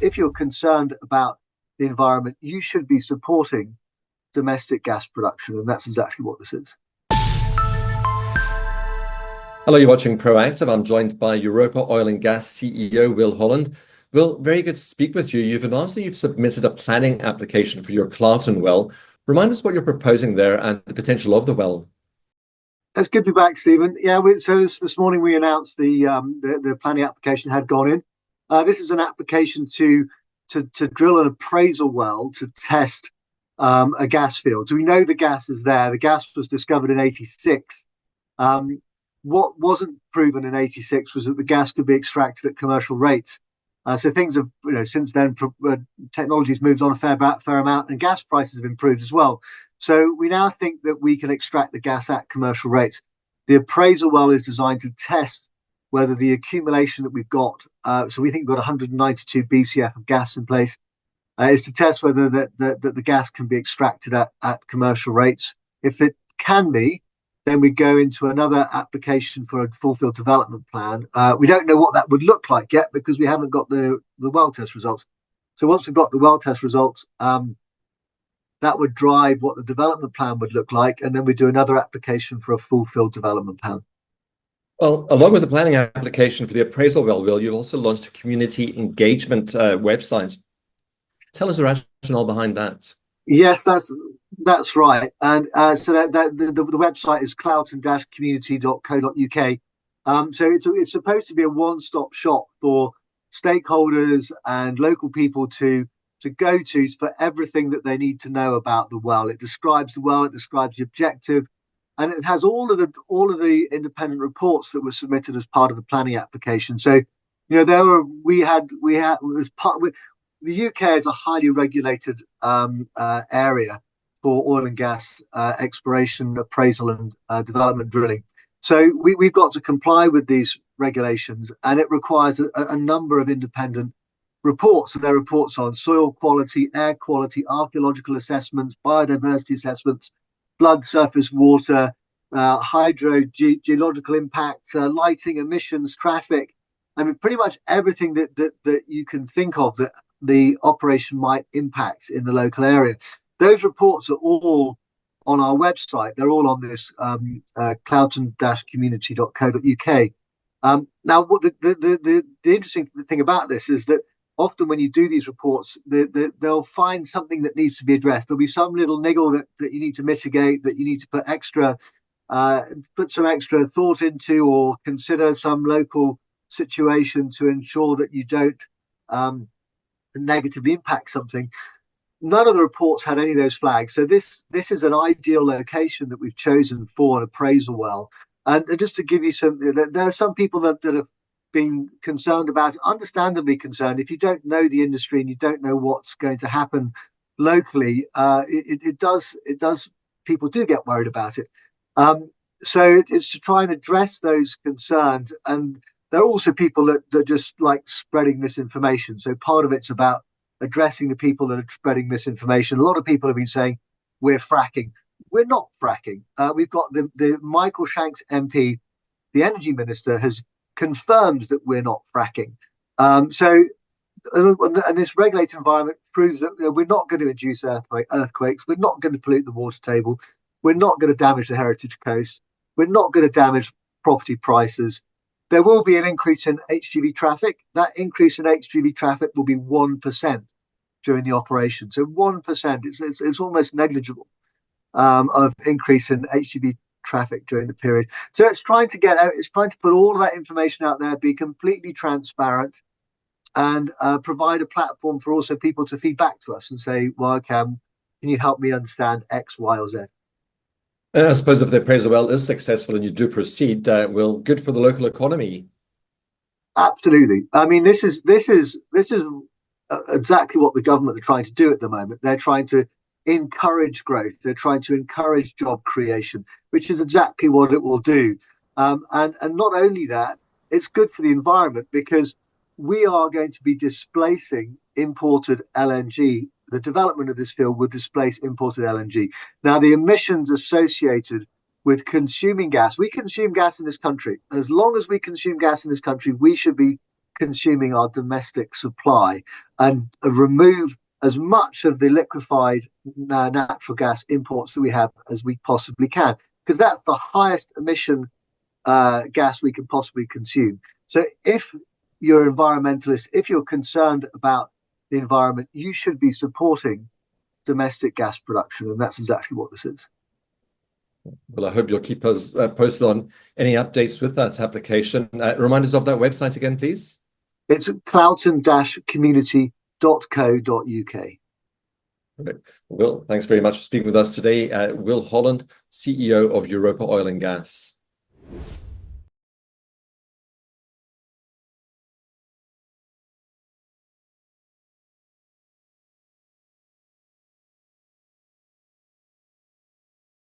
if you're concerned about the environment, you should be supporting domestic gas production, and that's exactly what this is. Hello, you're watching Proactive. I'm joined by Europa Oil and Gas CEO Will Holland. Will, very good to speak with you. You've announced that you've submitted a planning application for your Cloughton well. Remind us what you're proposing there and the potential of the well. That's good to be back, Stephen. Yeah, so this morning we announced the planning application had gone in. This is an application to drill an appraisal well to test a gas field. So we know the gas is there. The gas was discovered in '86. What wasn't proven in '86 was that the gas could be extracted at commercial rates. So things have, since then, technology's moved on a fair amount, and gas prices have improved as well. So we now think that we can extract the gas at commercial rates. The appraisal well is designed to test whether the accumulation that we've got, so we think we've got 192 BCF of gas in place, is to test whether the gas can be extracted at commercial rates. If it can be, then we go into another application for a full field development plan. We don't know what that would look like yet because we haven't got the well test results. So once we've got the well test results, that would drive what the development plan would look like, and then we do another application for a full field development plan. Well, along with the planning application for the appraisal well, Will, you've also launched a community engagement website. Tell us the rationale behind that. Yes, that's right. And so the website is cloughton-community.co.uk. So it's supposed to be a one-stop shop for stakeholders and local people to go to for everything that they need to know about the well. It describes the well, it describes the objective, and it has all of the independent reports that were submitted as part of the planning application. So, the UK is a highly regulated area for oil and gas exploration, appraisal, and development drilling. So we've got to comply with these regulations, and it requires a number of independent reports. So there are reports on soil quality, air quality, archaeological assessments, biodiversity assessments, flood surface water, geological impact, lighting, emissions, traffic. I mean, pretty much everything that you can think of that the operation might impact in the local area. Those reports are all on our website. They're all on this cloughton-community.co.uk. Now, what the interesting thing about this is that often when you do these reports, they'll find something that needs to be addressed. There'll be some little niggle that you need to mitigate, that you need to put some extra thought into, or consider some local situation to ensure that you don't negatively impact something. None of the reports had any of those flags. So this is an ideal location that we've chosen for an appraisal well. And just to give you there are some people that have been concerned about it, understandably concerned. If you don't know the industry and you don't know what's going to happen locally, people do get worried about it. So it's to try and address those concerns. And there are also people that just like spreading misinformation. So part of it's about addressing the people that are spreading misinformation. A lot of people have been saying we're fracking. We're not fracking. We've got the Michael Shanks MP, the energy minister, has confirmed that we're not fracking. And this regulated environment proves that we're not going to induce earthquakes. We're not going to pollute the water table. We're not going to damage the heritage coast. We're not going to damage property prices. There will be an increase in HGV traffic. That increase in HGV traffic will be 1% during the operation. So 1%, it's almost negligible of increase in HGV traffic during the period. So it's trying to put all of that information out there, be completely transparent, and provide a platform for also people to feed back to us and say, well, can you help me understand X, Y, or Z? I suppose if the appraisal well is successful and you do proceed, well, good for the local economy. Absolutely. I mean, this is exactly what the government are trying to do at the moment. They're trying to encourage growth. They're trying to encourage job creation, which is exactly what it will do. And not only that, it's good for the environment because we are going to be displacing imported LNG. The development of this field will displace imported LNG. Now, the emissions associated with consuming gas, we consume gas in this country. And as long as we consume gas in this country, we should be consuming our domestic supply and remove as much of the liquefied natural gas imports that we have as we possibly can, because that's the highest emission gas we can possibly consume. So if you're an environmentalist, if you're concerned about the environment, you should be supporting domestic gas production, and that's exactly what this is. Well, I hope you'll keep us posted on any updates with that application. Remind us of that website again, please. It's cloughton-community.co.uk. Right. Will, thanks very much for speaking with us today. Will Holland, CEO of Europa Oil and Gas.